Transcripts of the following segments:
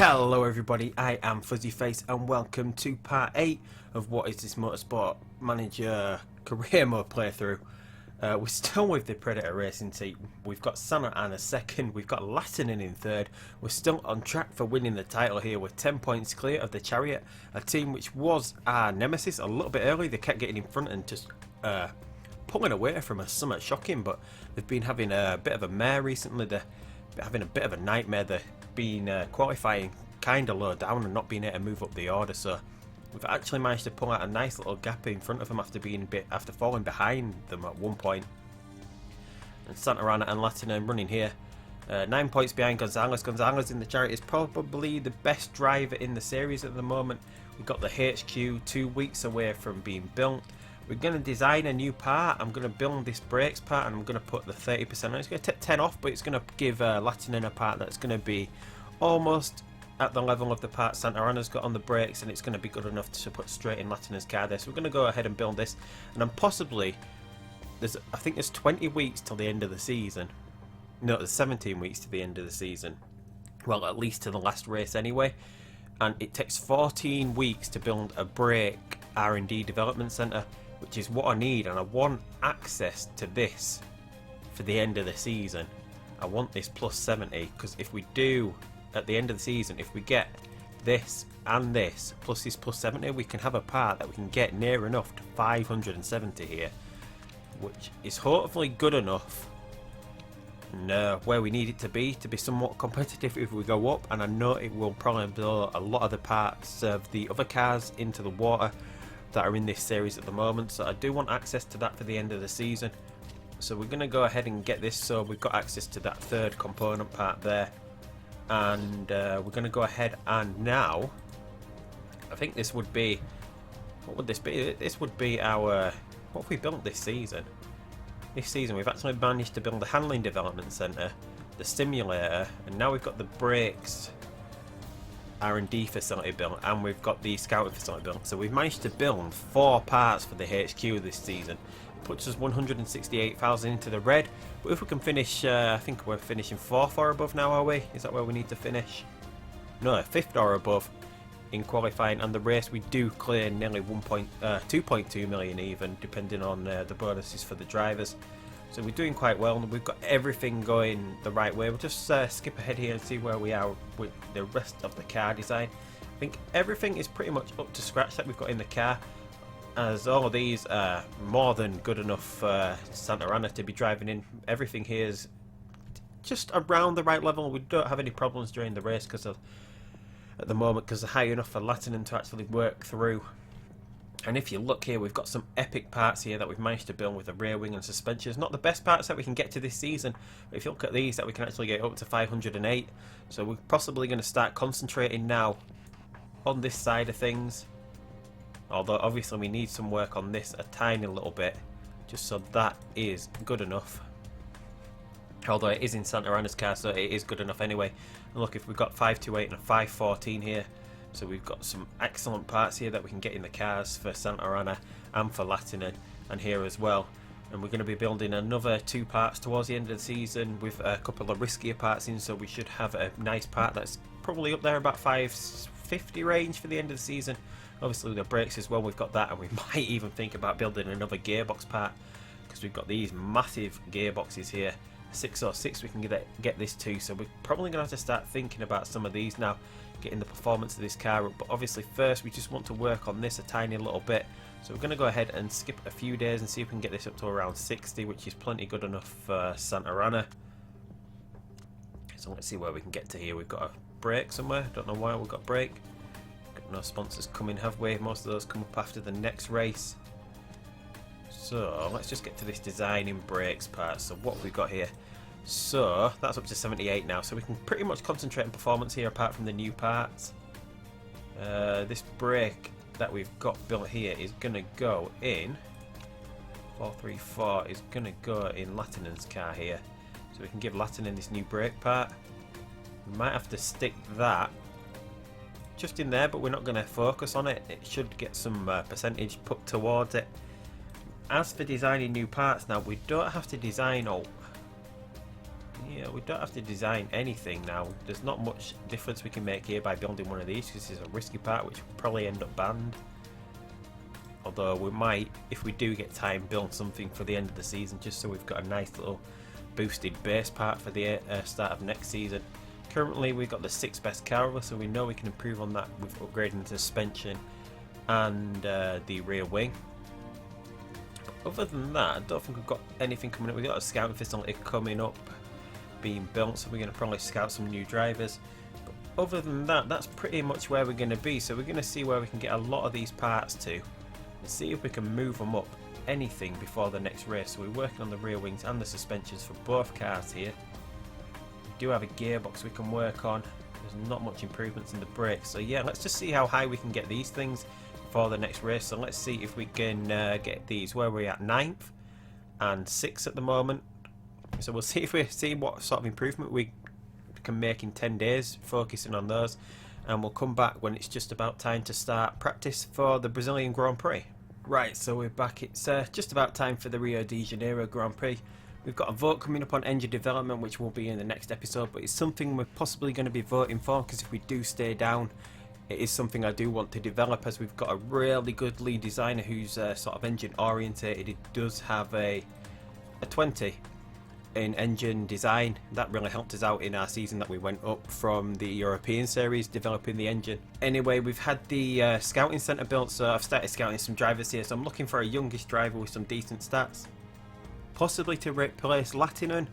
Hello everybody, I am Fuzzyface and welcome to part 8 of what is this Motorsport Manager career mode playthrough. We're still with the Predator Racing team. We've got Santa Ana second, we've got Lattinen in third. We're still on track for winning the title here. We're 10 points clear of the Chariot, a team which was our nemesis a little bit early. They kept getting in front and just pulling away from us, somewhat shocking, but they've been having a bit of a mare recently. They're having a bit of a nightmare. They've been qualifying kind of low down and not being able to move up the order, so we've actually managed to pull out a nice little gap in front of them after falling behind them at one point. And Santa Ana and Lattinen running here, 9 points behind Gonzalez. Gonzalez in the Chariot is probably the best driver in the series at the moment. We've got the HQ 2 weeks away from being built. We're going to design a new part. I'm going to build this brakes part and I'm going to put the 30% on. It's going to take 10 off, but it's going to give Lattinen a part that's going to be almost at the level of the part Santa Ana's got on the brakes, and it's going to be good enough to put straight in Lattinen's car there. So we're going to go ahead and build this, and I'm possibly, I think there's 20 weeks till the end of the season. No, there's 17 weeks to the end of the season. Well, at least to the last race anyway. And it takes 14 weeks to build a brake R&D development centre, which is what I need, and I want access to this for the end of the season. I want this plus 70, because if we do, at the end of the season, if we get this and this, plus this plus 70, we can have a part that we can get near enough to 570 here, which is hopefully good enough and where we need it to be somewhat competitive if we go up. And I know it will probably blow a lot of the parts of the other cars into the water that are in this series at the moment, so I do want access to that for the end of the season. So we're going to go ahead and get this, so we've got access to that third component part there, and we're going to go ahead and now, I think this would be, what would this be? This would be our, what have we built this season? This season we've actually managed to build a handling development centre, the simulator, and now we've got the brakes R&D facility built, and we've got the scouting facility built. So we've managed to build 4 parts for the HQ this season. It puts us 168,000 into the red, but if we can finish, I think we're finishing 4th or above now, are we? Is that where we need to finish? No, 5th or above in qualifying, and the race we do clear nearly 2.2 million even, depending on the bonuses for the drivers. So we're doing quite well, and we've got everything going the right way. We'll just skip ahead here and see where we are with the rest of the car design. I think everything is pretty much up to scratch that we've got in the car, as all of these are more than good enough for Santa Ana to be driving in. Everything here is just around the right level. We don't have any problems during the race at the moment, because they're high enough for Lattinen to actually work through. And if you look here, we've got some epic parts here that we've managed to build with the rear wing and suspensions. Not the best parts that we can get to this season, but if you look at these, that we can actually get up to 508. So we're possibly going to start concentrating now on this side of things. Although obviously we need some work on this a tiny little bit, just so that is good enough. Although it is in Santa Ana's car, so it is good enough anyway. And look, if we've got 528 and a 514 here, so we've got some excellent parts here that we can get in the cars for Santa Ana and for Lattinen, and here as well. And we're going to be building another 2 parts towards the end of the season with a couple of riskier parts in, so we should have a nice part that's probably up there about 550 range for the end of the season. Obviously the brakes as well, we've got that, and we might even think about building another gearbox part, because we've got these massive gearboxes here. 606 we can get this too, so we're probably going to have to start thinking about some of these now, getting the performance of this car up. But obviously first we just want to work on this a tiny little bit, so we're going to go ahead and skip a few days and see if we can get this up to around 60, which is plenty good enough for Santa Ana. So let's see where we can get to here. We've got a brake somewhere, don't know why we've got brake. Got no sponsors coming, have we? Most of those come up after the next race. So let's just get to this designing brakes part. So what have we got here? So that's up to 78 now, so we can pretty much concentrate on performance here apart from the new parts. This brake that we've got built here is going to go in 434, is going to go in Lattinen's car here, so we can give Lattinen this new brake part. We might have to stick that just in there, but we're not going to focus on it. It should get some percentage put towards it. As for designing new parts now, we don't have to design all Yeah, we don't have to design anything now. There's not much difference we can make here by building one of these, because this is a risky part which will probably end up banned. Although we might, if we do get time, build something for the end of the season, just so we've got a nice little boosted base part for the start of next season. Currently we've got the 6th best car, so we know we can improve on that with upgrading the suspension and the rear wing. But other than that, I don't think we've got anything coming up. We've got a scouting facility coming up, being built, so we're going to probably scout some new drivers. But other than that, that's pretty much where we're going to be. So we're going to see where we can get a lot of these parts to, and see if we can move them up anything before the next race. So we're working on the rear wings and the suspensions for both cars here. We do have a gearbox we can work on. There's not much improvements in the brakes, so yeah, let's just see how high we can get these things before the next race. So let's see if we can get these. Where we're at 9th and 6th at the moment, so we'll see if we see what sort of improvement we can make in 10 days, focusing on those, and we'll come back when it's just about time to start practice for the Brazilian Grand Prix. Right, so we're back. It's just about time for the Rio de Janeiro Grand Prix. We've got a vote coming up on engine development, which will be in the next episode, but it's something we're possibly going to be voting for, because if we do stay down, it is something I do want to develop, as we've got a really good lead designer who's sort of engine orientated. He does have a 20 in engine design. That really helped us out in our season that we went up from the European series, developing the engine. Anyway, we've had the scouting centre built, so I've started scouting some drivers here. So I'm looking for a youngish driver with some decent stats, possibly to replace Latinen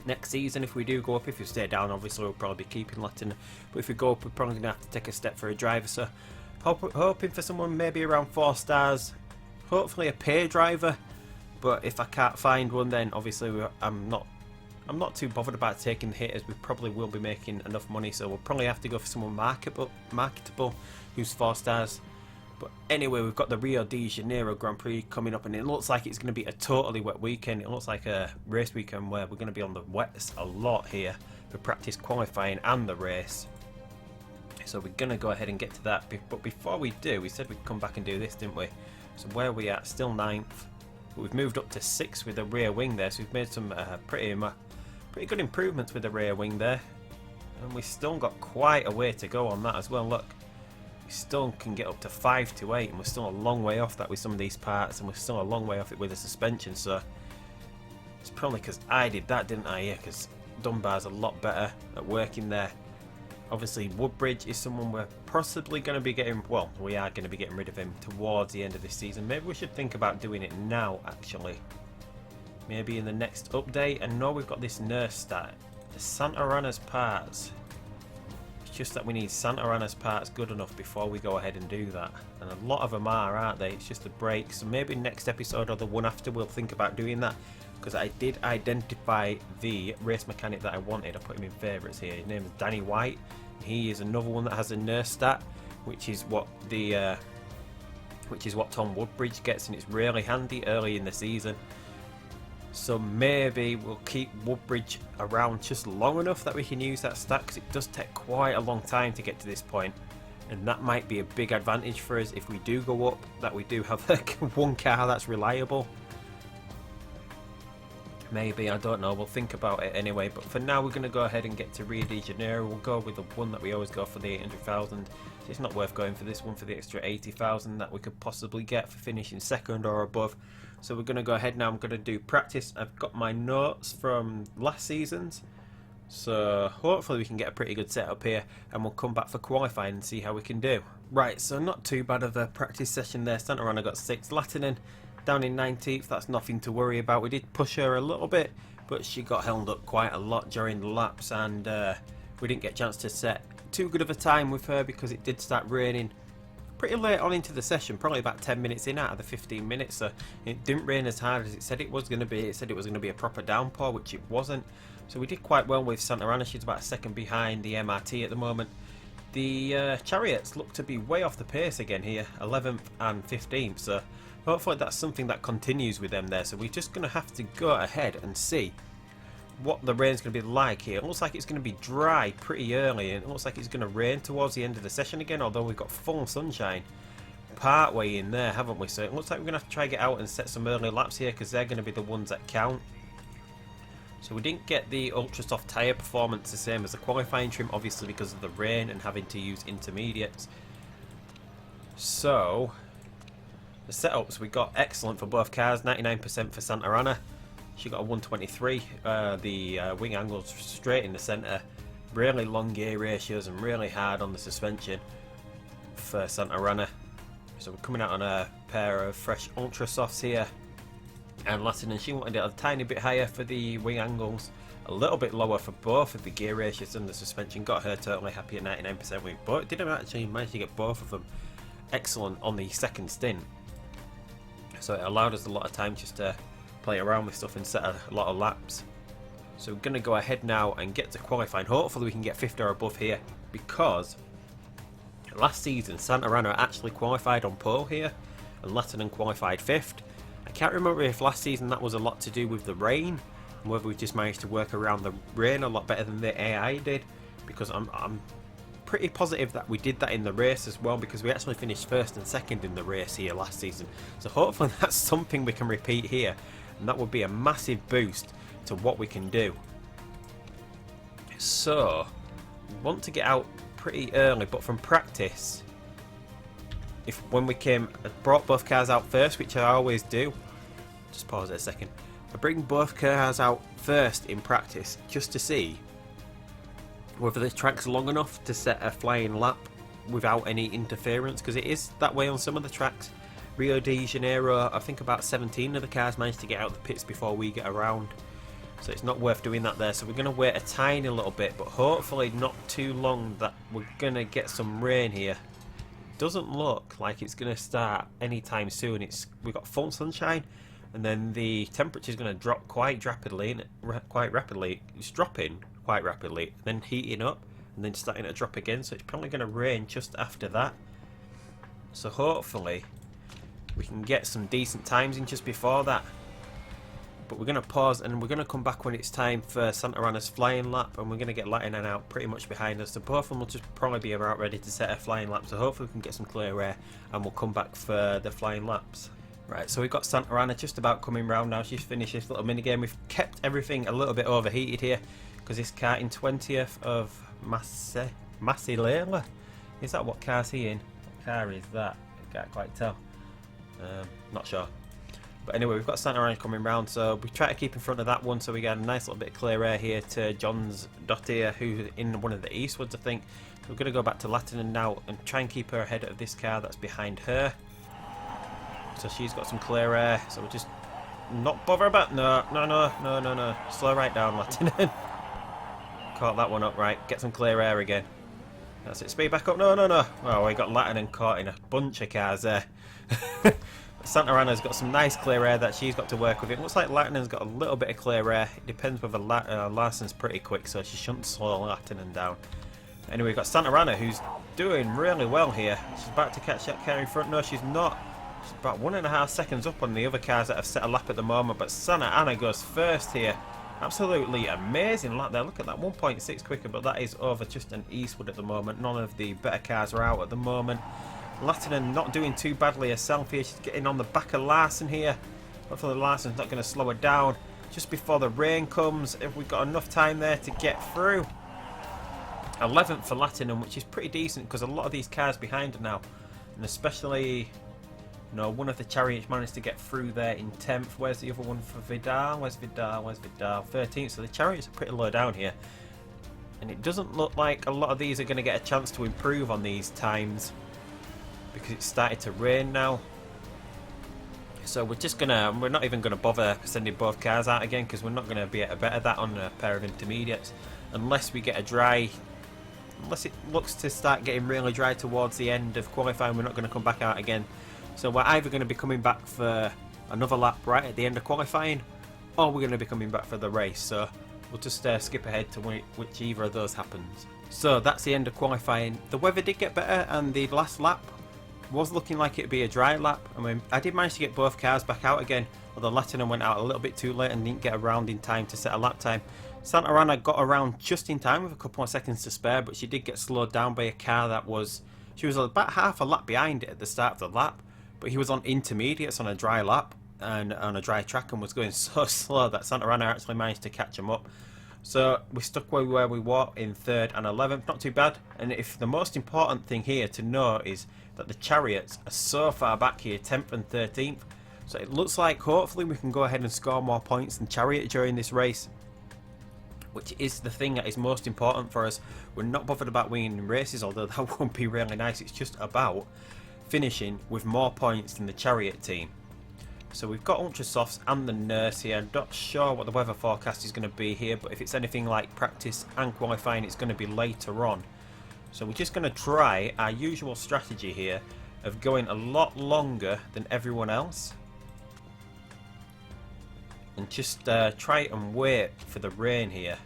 next season if we do go up. If we stay down, obviously we'll probably be keeping Latinen, but if we go up, we're probably going to have to take a step for a driver. So hoping for someone maybe around 4 stars, hopefully a pay driver. But if I can't find one, then obviously I'm not too bothered about taking the hit, as we probably will be making enough money. So we'll probably have to go for someone marketable who's 4 stars. But anyway, we've got the Rio de Janeiro Grand Prix coming up, and it looks like it's going to be a totally wet weekend. It looks like a race weekend where we're going to be on the wets a lot here for practice, qualifying and the race. So we're going to go ahead and get to that. But before we do, we said we'd come back and do this, didn't we? So where are we at? Still 9th. But we've moved up to 6th with the rear wing there. So we've made some pretty good improvements with the rear wing there. And we've still got quite a way to go on that as well. Look, we still can get up to 5 to 8, and we're still a long way off that with some of these parts, and we're still a long way off it with the suspension. So it's probably because I did that, didn't I? Yeah, because Dunbar's a lot better at working there. Obviously Woodbridge is someone we're possibly going to be getting, well, we are going to be getting rid of him towards the end of this season. Maybe we should think about doing it now, actually. Maybe in the next update. And no, we've got this nurse stat, the Santa Ana's parts. It's just that we need Santa Ana's parts good enough before we go ahead and do that. And a lot of them are, aren't they? It's just the brakes. So maybe next episode or the one after we'll think about doing that. Because I did identify the race mechanic that I wanted. I put him in favourites here. His name is Danny White. He is another one that has a nurse stat, which is what Tom Woodbridge gets, and it's really handy early in the season. So maybe we'll keep Woodbridge around just long enough that we can use that stat, because it does take quite a long time to get to this point, and that might be a big advantage for us if we do go up, that we do have one car that's reliable. Maybe, I don't know, we'll think about it anyway. But for now, we're going to go ahead and get to Rio de Janeiro. We'll go with the one that we always go for, the 800,000. It's not worth going for this one for the extra 80,000 that we could possibly get for finishing second or above. So we're going to go ahead now. I'm going to do practice. I've got my notes from last season's, so hopefully we can get a pretty good setup here, and we'll come back for qualifying and see how we can do. Right, so not too bad of a practice session there. Santa Ana got 6th, Latinen down in 19th. That's nothing to worry about. We did push her a little bit, but she got held up quite a lot during the laps, and we didn't get a chance to set too good of a time with her because it did start raining pretty late on into the session, probably about 10 minutes in out of the 15 minutes. So it didn't rain as hard as it said it was going to be. It said it was going to be a proper downpour, which it wasn't. So we did quite well with Santa Ana. She's about a second behind the MRT at the moment. The Chariots look to be way off the pace again here, 11th and 15th. So hopefully that's something that continues with them there. So we're just going to have to go ahead and see what the rain's going to be like here. It looks like it's going to be dry pretty early, and it looks like it's going to rain towards the end of the session again, although we've got full sunshine part way in there, haven't we? So it looks like we're going to have to try to get out and set some early laps here, because they're going to be the ones that count. So we didn't get the ultra soft tyre performance the same as the qualifying trim, obviously because of the rain and having to use intermediates. So the setups we got excellent for both cars. 99% for Santa Ana. She got a 123. The wing angles straight in the centre. Really long gear ratios and really hard on the suspension for Santa Ana. So we're coming out on a pair of fresh ultra softs here. And Latin, she wanted it a tiny bit higher for the wing angles, a little bit lower for both of the gear ratios and the suspension. Got her totally happy at 99% with, but didn't actually manage to get both of them excellent on the second stint. So it allowed us a lot of time just to play around with stuff and set a lot of laps. So we're going to go ahead now and get to qualifying. Hopefully we can get 5th or above here, because last season Santa Ana actually qualified on pole here and Latin qualified 5th. I can't remember if last season that was a lot to do with the rain, and whether we just managed to work around the rain a lot better than the AI did, because I'm pretty positive that we did that in the race as well, because we actually finished 1st and 2nd in the race here last season. So hopefully that's something we can repeat here, and that would be a massive boost to what we can do. So we want to get out pretty early, but from practice, when we brought both cars out first, which I always do. Just pause it a second. I bring both cars out first in practice just to see whether the track's long enough to set a flying lap without any interference, because it is that way on some of the tracks. Rio de Janeiro, I think about 17 of the cars managed to get out of the pits before we get around, so it's not worth doing that there. So we're going to wait a tiny little bit, but hopefully not too long, that we're going to get some rain here. Doesn't look like it's going to start anytime soon. We've got full sunshine, and then the temperature is going to drop quite rapidly. It's dropping quite rapidly, then heating up, and then starting to drop again. So it's probably going to rain just after that. So hopefully we can get some decent times in just before that. But we're going to pause, and we're going to come back when it's time for Santa Ana's flying lap, and we're going to get Latin out pretty much behind us. So both of them will just probably be about ready to set a flying lap. So hopefully we can get some clear air, and we'll come back for the flying laps. Right, so we've got Santa Ana just about coming round now. She's finished this little mini game. We've kept everything a little bit overheated here, because this car in 20th of Masilela. Is that what car's he in? What car is that? I can't quite tell. Not sure. But anyway, we've got Santa Ana coming round, so we try to keep in front of that one, so we get a nice little bit of clear air here to John's Dottier, who's in one of the Eastwoods, I think. So we're going to go back to Latin now and try and keep her ahead of this car that's behind her. So she's got some clear air, so we'll just not bother about. No. Slow right down, Latin. Caught that one up, right. Get some clear air again. That's it. Speed back up. No. Oh, we got Latin caught in a bunch of cars there. Santa Ana's got some nice clear air that she's got to work with. It looks like Latinen's got a little bit of clear air. It depends whether Larson's pretty quick, so she shouldn't slow Latinen down. Anyway, we've got Santa Ana, who's doing really well here. She's about to catch that car in front. No, she's not. She's about 1.5 seconds up on the other cars that have set a lap at the moment, but Santa Ana goes first here. Absolutely amazing lap there. Look at that, 1.6 quicker, but that is over just an Eastwood at the moment. None of the better cars are out at the moment. Latinen not doing too badly herself here. She's getting on the back of Larson here. Hopefully Larson's not going to slow her down just before the rain comes. If we've got enough time there to get through. 11th for Latinen, which is pretty decent, because a lot of these cars behind her now, and especially, one of the Chariots managed to get through there in 10th. Where's the other one for Vidal? Where's Vidal? 13th. So the Chariots are pretty low down here, and it doesn't look like a lot of these are going to get a chance to improve on these times, because it's started to rain now. So we're not even gonna bother sending both cars out again, because we're not gonna be able to better that on a pair of intermediates unless we get unless it looks to start getting really dry towards the end of qualifying. We're not going to come back out again. So we're either going to be coming back for another lap right at the end of qualifying, or we're going to be coming back for the race. So we'll just skip ahead to whichever of those happens. So that's the end of qualifying. The weather did get better, and the last lap was looking like it'd be a dry lap. I mean, I did manage to get both cars back out again, although Latinen went out a little bit too late and didn't get around in time to set a lap time. Santa Ana got around just in time with a couple more seconds to spare, but she did get slowed down by a car she was about half a lap behind it at the start of the lap, but he was on intermediates on a dry lap, and on a dry track and was going so slow that Santa Ana actually managed to catch him up. So we stuck where we were in 3rd and 11th, not too bad. And if the most important thing here to know is that the chariots are so far back here, 10th and 13th. So it looks like hopefully we can go ahead and score more points than chariot during this race, which is the thing that is most important for us. We're not bothered about winning races, although that would be really nice. It's just about finishing with more points than the chariot team. So we've got Ultra Softs and the Nurse here. I'm not sure what the weather forecast is going to be here, but if it's anything like practice and qualifying, it's going to be later on. So we're just going to try our usual strategy here of going a lot longer than everyone else. And just try and wait for the rain here.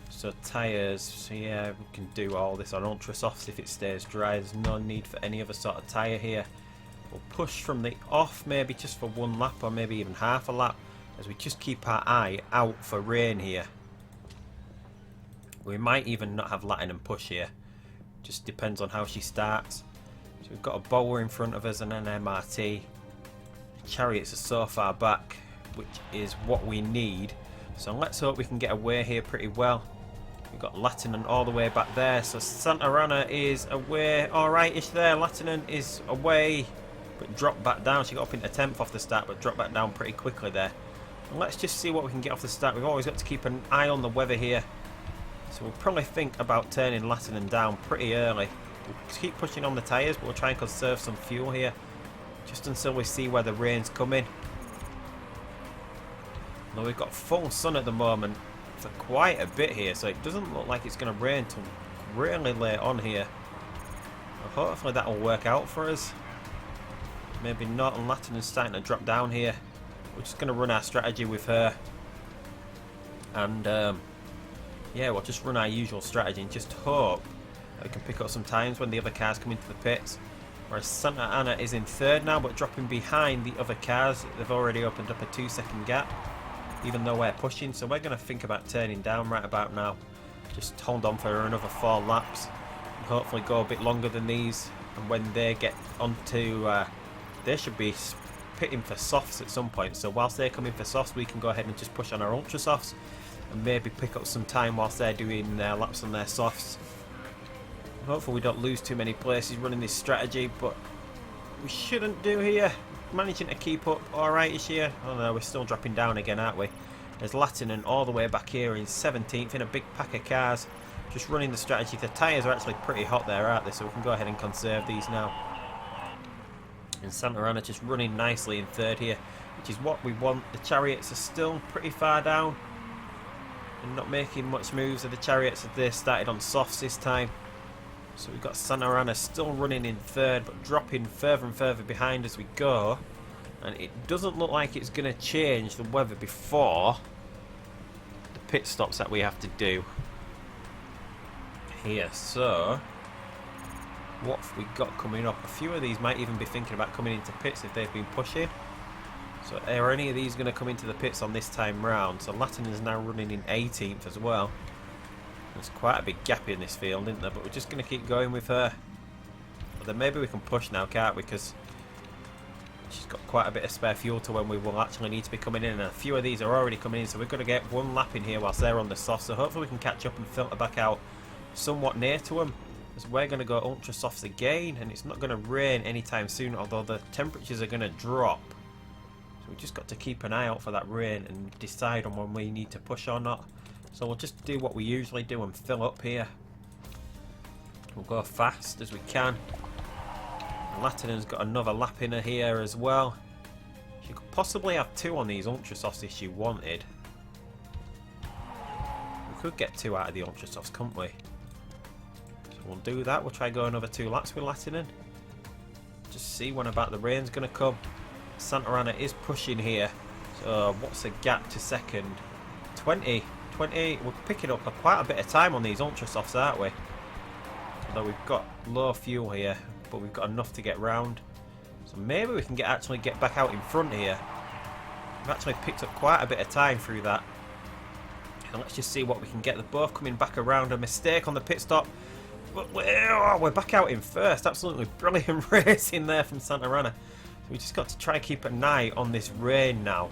So tyres, so yeah, we can do all this on Ultra Softs if it stays dry. There's no need for any other sort of tyre here. We'll push from the off maybe just for one lap or maybe even half a lap as we just keep our eye out for rain here. We might even not have Latin and push here. Just depends on how she starts. So we've got a bowler in front of us and an MRT. The chariots are so far back, which is what we need. So let's hope we can get away here pretty well. We've got Latinan all the way back there. So Santa Ana is away. Alright-ish there. Latinan is away. But dropped back down. She got up into 10th off the start, but dropped back down pretty quickly there. And let's just see what we can get off the start. We've always got to keep an eye on the weather here. So we'll probably think about turning Latinan down pretty early. We'll keep pushing on the tyres, but we'll try and conserve some fuel here. Just until we see where the rain's coming. Now we've got full sun at the moment for quite a bit here, so it doesn't look like it's going to rain until really late on here. Well, hopefully that'll work out for us. Maybe not, and Latinan's starting to drop down here. We're just going to run our strategy with her. And yeah, we'll just run our usual strategy and just hope that we can pick up some times when the other cars come into the pits. Whereas Santa Ana is in 3rd now, but dropping behind the other cars. They've already opened up a 2-second gap, even though we're pushing. So we're going to think about turning down right about now. Just hold on for another 4 laps and hopefully go a bit longer than these. And when they get onto they should be pitting for softs at some point. So whilst they're coming for softs, we can go ahead and just push on our Ultra Softs and maybe pick up some time whilst they're doing their laps on their softs. Hopefully we don't lose too many places running this strategy, but we shouldn't do here. Managing to keep up alright-ish here. Oh no, we're still dropping down again, aren't we? There's Latinan all the way back here in 17th in a big pack of cars. Just running the strategy. The tyres are actually pretty hot there, aren't they? So we can go ahead and conserve these now. And Santa Ana just running nicely in 3rd here, which is what we want. The chariots are still pretty far down and not making much moves of the chariots as they started on softs this time. So we've got Santa Ana still running in 3rd, but dropping further and further behind as we go. And it doesn't look like it's going to change the weather before the pit stops that we have to do here. So what have we got coming up? A few of these might even be thinking about coming into pits if they've been pushing. So are any of these going to come into the pits on this time round? So Latin is now running in 18th as well. There's quite a big gap in this field, isn't there? But we're just going to keep going with her. But then maybe we can push now, can't we? Because she's got quite a bit of spare fuel to when we will actually need to be coming in. And a few of these are already coming in, so we're going to get one lap in here whilst they're on the soft. So hopefully we can catch up and filter back out somewhat near to them. Because we're going to go ultra softs again, and it's not going to rain anytime soon, although the temperatures are going to drop. So we've just got to keep an eye out for that rain and decide on when we need to push or not. So we'll just do what we usually do and fill up here. We'll go fast as we can. Latinan's got another lap in her here as well. She could possibly have 2 on these ultra softs if she wanted. We could get 2 out of the ultra softs, couldn't we? So we'll do that. We'll try go another 2 laps with Latinan. Just see when about the rain's going to come. Santa Ana is pushing here. So what's the gap to second? 20. We're picking up quite a bit of time on these ultra softs, aren't we? Although we've got low fuel here, but we've got enough to get round. So maybe we can actually get back out in front here. We've actually picked up quite a bit of time through that. And let's just see what we can get. They're both coming back around. A mistake on the pit stop. But we're back out in first. Absolutely brilliant racing there from Santa Ana. So we just got to try and keep an eye on this rain now.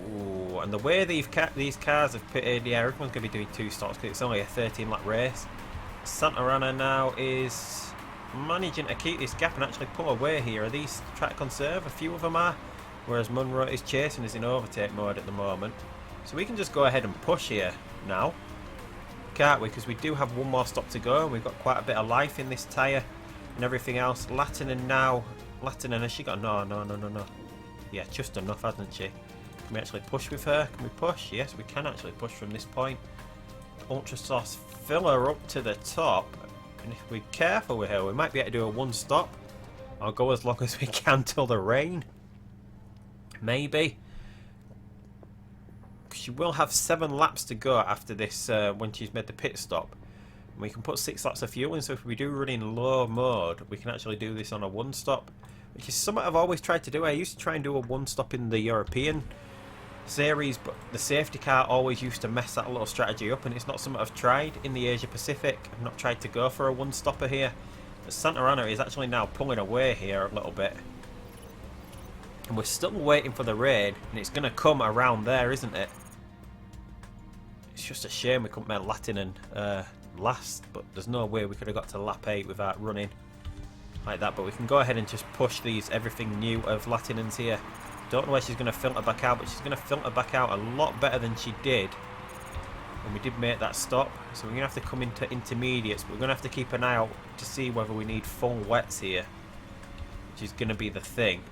Ooh, and the way these cars have pitted, yeah, everyone's going to be doing 2 stops because it's only a 13-lap race. Santa Ana now is managing to keep this gap and actually pull away here. Are these trying to conserve? A few of them are. Whereas Munro is chasing us in overtake mode at the moment. So we can just go ahead and push here now. Can't we? Because we do have one more stop to go. We've got quite a bit of life in this tyre and everything else. Latinen now. Latinen, has she got... No. Yeah, just enough, hasn't she? Can we actually push with her? Can we push? Yes, we can actually push from this point. Ultra Sauce, fill her up to the top. And if we're careful with her, we might be able to do a 1 stop. Or go as long as we can till the rain. Maybe. She will have 7 laps to go after this when she's made the pit stop. And we can put 6 laps of fuel in, so if we do run in low mode, we can actually do this on a 1 stop. Which is something I've always tried to do. I used to try and do a 1 stop in the European series, but the safety car always used to mess that little strategy up, and it's not something I've tried in the Asia Pacific. I've not tried to go for a 1 stopper here. But Santa Ana is actually now pulling away here a little bit. And we're still waiting for the rain, and it's going to come around there, isn't it? It's just a shame we couldn't make Latinen last, but there's no way we could have got to lap 8 without running like that. But we can go ahead and just push these everything new of Latinens here. Don't know where she's going to filter back out, but she's going to filter back out a lot better than she did when we did make that stop. So we're going to have to come into intermediates, but we're going to have to keep an eye out to see whether we need full wets here, which is going to be the thing.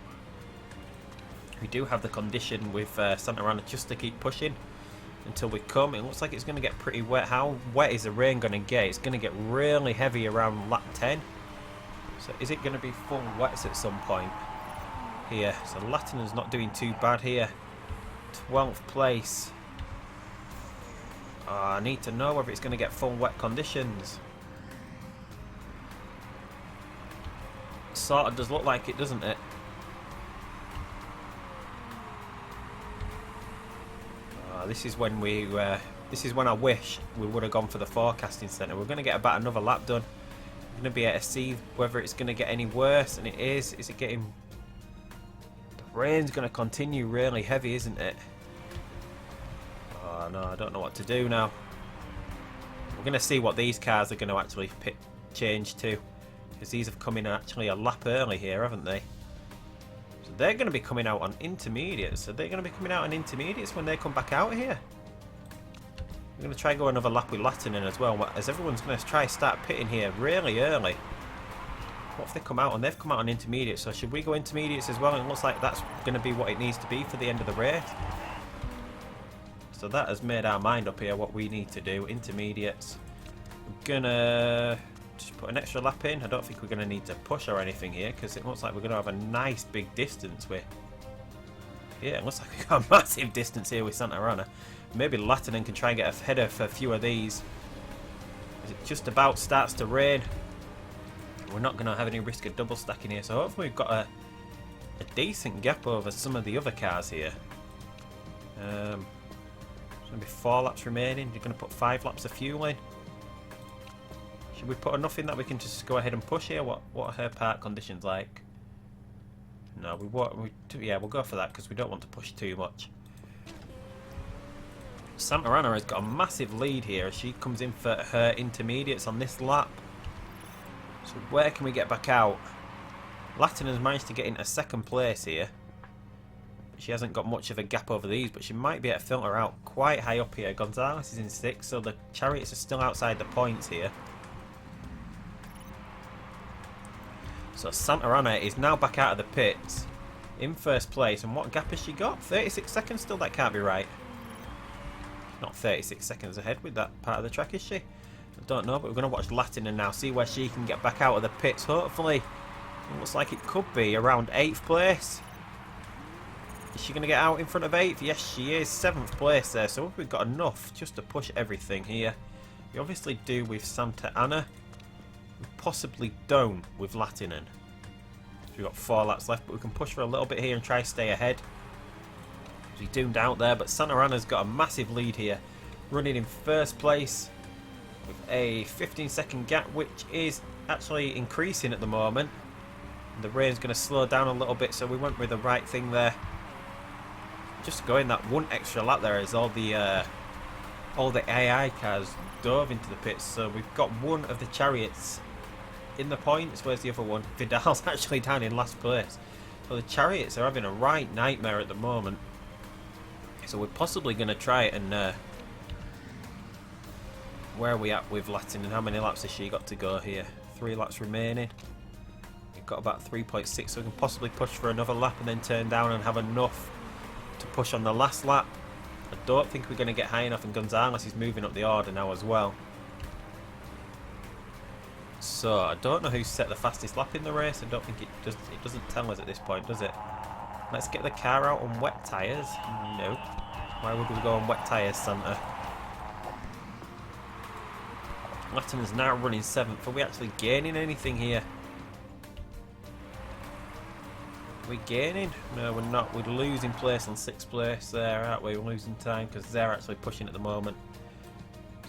We do have the condition with Santa Ana just to keep pushing until we come. It looks like it's going to get pretty wet. How wet is the rain going to get? It's going to get really heavy around lap 10. So is it going to be full wets at some point here? So Latinen's not doing too bad here. 12th place. I need to know whether it's going to get full wet conditions. Sort of does look like it, doesn't it? This is when we. This is when I wish we would have gone for the forecasting centre. We're going to get about another lap done. We're going to be able to see whether it's going to get any worse, and it is. Is it getting? The rain's going to continue really heavy, isn't it? Oh no, I don't know what to do now. We're going to see what these cars are going to actually change to, because these have come in actually a lap early here, haven't they? So they're going to be coming out on intermediates. So they're going to be coming out on intermediates when they come back out here. We're going to try and go another lap with Latinen as well, as everyone's going to try start pitting here really early. What if they come out and they've come out on intermediates? So should we go intermediates as well? And it looks like that's going to be what it needs to be for the end of the race. So that has made our mind up here what we need to do. Intermediates. We're going to just put an extra lap in. I don't think we're going to need to push or anything here, because it looks like we're going to have a nice big distance with. Yeah, it looks like we've got a massive distance here with Santa Ana. Maybe Latinen can try and get ahead of a few of these. As it just about starts to rain. We're not going to have any risk of double stacking here, so hopefully we've got a decent gap over some of the other cars here. There's going to be 4 laps remaining. You're going to put 5 laps of fuel in. Should we put enough in that we can just go ahead and push here? What are her park conditions like? No, we won't. Yeah, we'll go for that because we don't want to push too much. Santa Ana has got a massive lead here as she comes in for her intermediates on this lap. So where can we get back out? Latin has managed to get into 2nd place here. She hasn't got much of a gap over these, but she might be able to filter out quite high up here. Gonzalez is in 6th, so the Chariots are still outside the points here. So Santa Ana is now back out of the pits in 1st place. And what gap has she got? 36 seconds still? That can't be right. Not 36 seconds ahead with that part of the track, is she? I don't know, but we're going to watch Latinen now, see where she can get back out of the pits. Hopefully, it looks like it could be around 8th place. Is she going to get out in front of 8th? Yes, she is. 7th place there. So we've got enough just to push everything here. We obviously do with Santa Ana. We possibly don't with Latinen. So we've got 4 laps left, but we can push for a little bit here and try to stay ahead. She's doomed out there, but Santa Ana's got a massive lead here. Running in 1st place with a 15-second gap, which is actually increasing at the moment. The rain's going to slow down a little bit, so we went with the right thing there. Just going that one extra lap there as all the AI cars dove into the pits. So we've got one of the chariots in the points. Where's the other one? Vidal's actually down in last place. So the chariots are having a right nightmare at the moment. So we're possibly going to try it and... where are we at with Latin and how many laps has she got to go here? 3 laps remaining. We've got about 3.6, so we can possibly push for another lap and then turn down and have enough to push on the last lap. I don't think we're going to get high enough, and Gonzalez is moving up the order now as well. So I don't know who set the fastest lap in the race. I don't think it does. It doesn't tell us at this point, does it? Let's get the car out on wet tyres. No. Why would we go on wet tyres, Santa? Lattinen's now running 7th. Are we actually gaining anything here? Are we gaining? No, we're not. We're losing place on 6th place there, aren't we? We're losing time because they're actually pushing at the moment.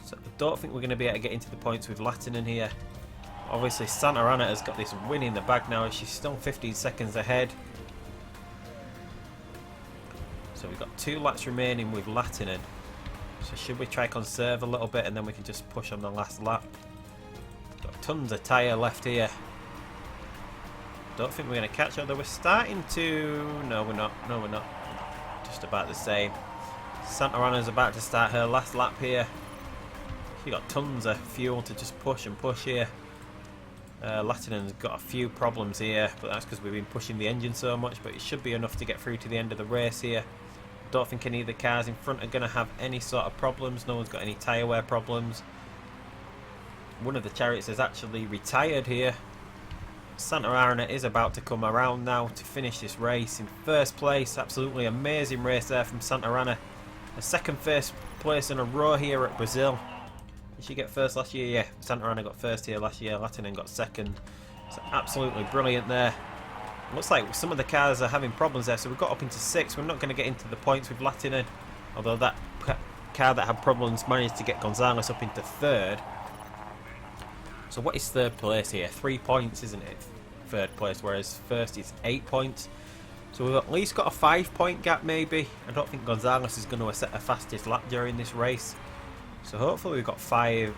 So I don't think we're going to be able to get into the points with Lattinen here. Obviously, Santa Ana has got this win in the bag now. She's still 15 seconds ahead. So we've got 2 laps remaining with Lattinen. So should we try conserve a little bit and then we can just push on the last lap? Got tons of tyre left here. Don't think we're going to catch her, though we're starting to... No, we're not. No, we're not. Just about the same. Santa Ana's about to start her last lap here. She got tons of fuel to just push and push here. Lattinen's got a few problems here, but that's because we've been pushing the engine so much, but it should be enough to get through to the end of the race here. Don't think any of the cars in front are going to have any sort of problems. No one's got any tyre wear problems. One of the chariots has actually retired here. Santa Ana is about to come around now to finish this race in first place. Absolutely amazing race there from Santa Ana. A second first place in a row here at Brazil. Did she get first last year? Yeah, Santa Ana got first here last year. Lattinen got second. So absolutely brilliant there. Looks like some of the cars are having problems there, so we've got up into 6th. We're not going to get into the points with Lattinen, although that car that had problems managed to get Gonzalez up into 3rd. So what is 3rd place here? 3 points, isn't it? 3rd place, whereas first is 8 points. So we've at least got a 5-point gap maybe. I don't think Gonzalez is going to set a fastest lap during this race. So hopefully we've got 5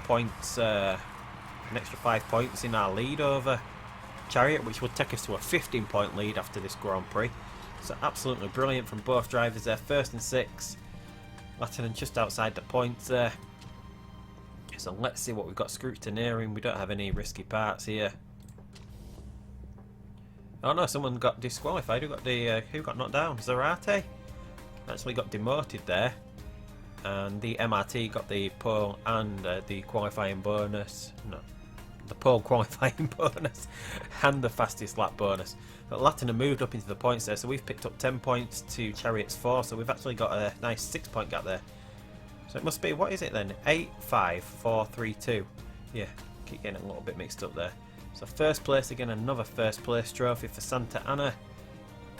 points, an extra 5 points in our lead over Chariot, which will take us to a 15-point lead after this Grand Prix. So absolutely brilliant from both drivers there, 1st and 6th. Lattinen just outside the points there. So let's see what we've got. Scrutineering, we don't have any risky parts here. Oh no, someone got disqualified. Who got knocked down? Zarate actually got demoted there. And the MRT got the pole and the qualifying bonus. No, the pole qualifying bonus and the fastest lap bonus. But Lattinen moved up into the points there, so we've picked up 10 points to Chariot's 4, so we've actually got a nice 6-point gap there. So it must be, what is it then? 8, 5, 4, 3, 2. Yeah, keep getting a little bit mixed up there. So first place again, another first place trophy for Santa Ana.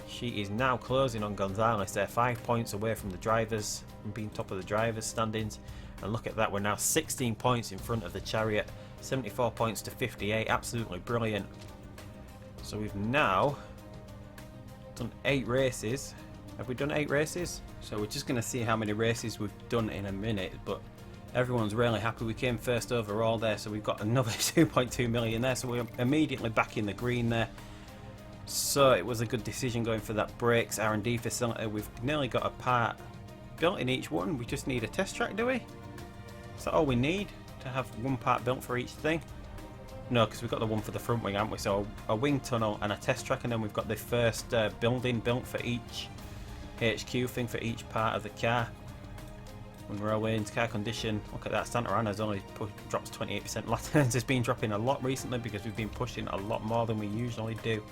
She is now closing on Gonzalez. They're 5 points away from the drivers, from being top of the drivers' standings. And look at that, we're now 16 points in front of the Chariot. 74 points to 58, absolutely brilliant. So we've now done 8 races. Have we done 8 races? So we're just going to see how many races we've done in a minute, but everyone's really happy. We came first overall there, so we've got another 2.2 million there, so we're immediately back in the green there. So it was a good decision going for that brakes R&D facility. We've nearly got a part built in each one. We just need a test track, do we? Is that all we need to have one part built for each thing? No, because we've got the one for the front wing, haven't we? So a wing tunnel and a test track, and then we've got the first building built for each HQ thing for each part of the car. When we're away into car condition, look at that, Santa Ana's only drops 28%. Lattinen's has been dropping a lot recently because we've been pushing a lot more than we usually do.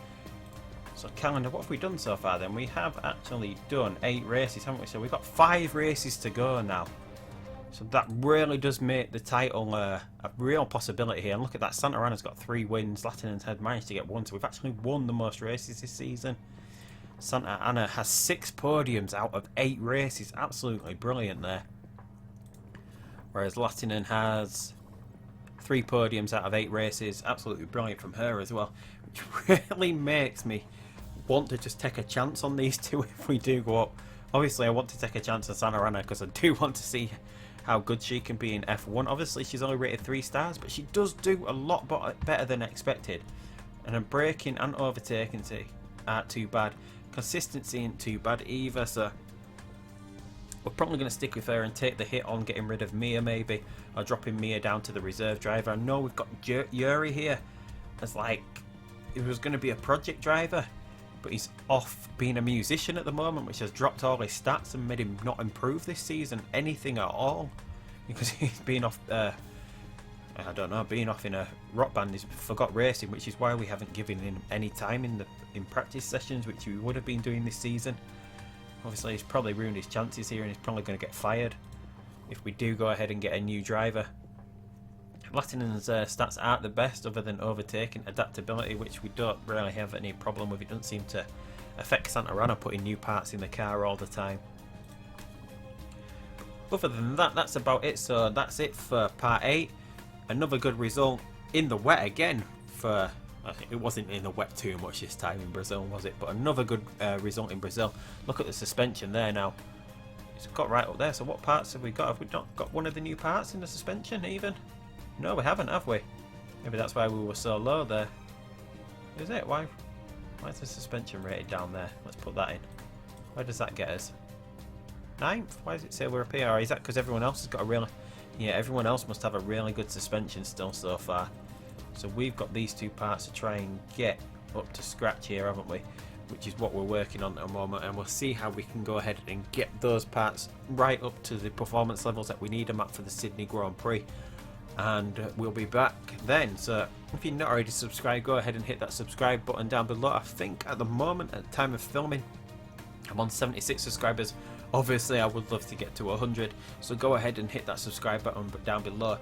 So calendar, what have we done so far then? We have actually done 8 races, haven't we? So we've got 5 races to go now. So that really does make the title a real possibility here. And look at that, Santa Ana's got 3 wins. Lattinen's had managed to get 1, so we've actually won the most races this season. Santa Ana has 6 podiums out of 8 races. Absolutely brilliant there. Whereas Lattinen has 3 podiums out of 8 races. Absolutely brilliant from her as well. which really makes me want to just take a chance on these two if we do go up. Obviously I want to take a chance on Santa Ana because I do want to see how good she can be in F1. Obviously she's only rated 3 stars, but she does do a lot better than expected. And her braking and overtaking aren't too bad. Consistency ain't too bad either, so we're probably going to stick with her and take the hit on getting rid of Mia maybe, or dropping Mia down to the reserve driver. I know we've got Yuri here as like, he was going to be a project driver, but he's off being a musician at the moment, which has dropped all his stats and made him not improve this season anything at all, because he's been off, I don't know, being off in a rock band. He's forgot racing, which is why we haven't given him any time in practice sessions, which we would have been doing this season. Obviously he's probably ruined his chances here and he's probably going to get fired if we do go ahead and get a new driver. Latinen's stats aren't the best other than overtaking, adaptability, which we don't really have any problem with. It doesn't seem to affect Santa Ana putting new parts in the car all the time. Other than that, that's about it. So that's it for part 8. Another good result in the wet again for... I think it wasn't in the wet too much this time in Brazil, was it? But another good result in Brazil. Look at the suspension there now. It's got right up there. So what parts have we got? Have we not got one of the new parts in the suspension even? No, we haven't, have we? Maybe that's why we were so low there. Is it? Why is the suspension rated down there? Let's put that in. Where does that get us? 9th? Why does it say we're up here? Or is that because everyone else has got a really... Yeah, everyone else must have a really good suspension still so far. So we've got these 2 parts to try and get up to scratch here, haven't we? Which is what we're working on at the moment, and we'll see how we can go ahead and get those parts right up to the performance levels that we need them at for the Sydney Grand Prix. And we'll be back then. So if you're not already subscribed, go ahead and hit that subscribe button down below. I think at the moment, at the time of filming, I'm on 76 subscribers. Obviously I would love to get to 100, so go ahead and hit that subscribe button down below.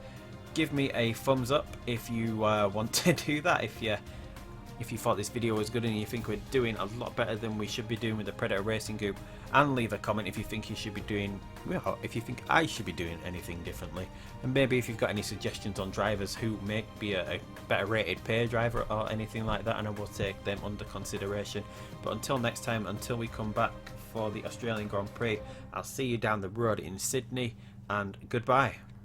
Give me a thumbs up if you want to do that, if you thought this video was good and you think we're doing a lot better than we should be doing with the Predator Racing Group, and leave a comment if you think you should be doing, well, if you think I should be doing anything differently, and maybe if you've got any suggestions on drivers who may be a better rated pay driver or anything like that, and I will take them under consideration. But until next time, until we come back for the Australian Grand Prix, I'll see you down the road in Sydney, and goodbye.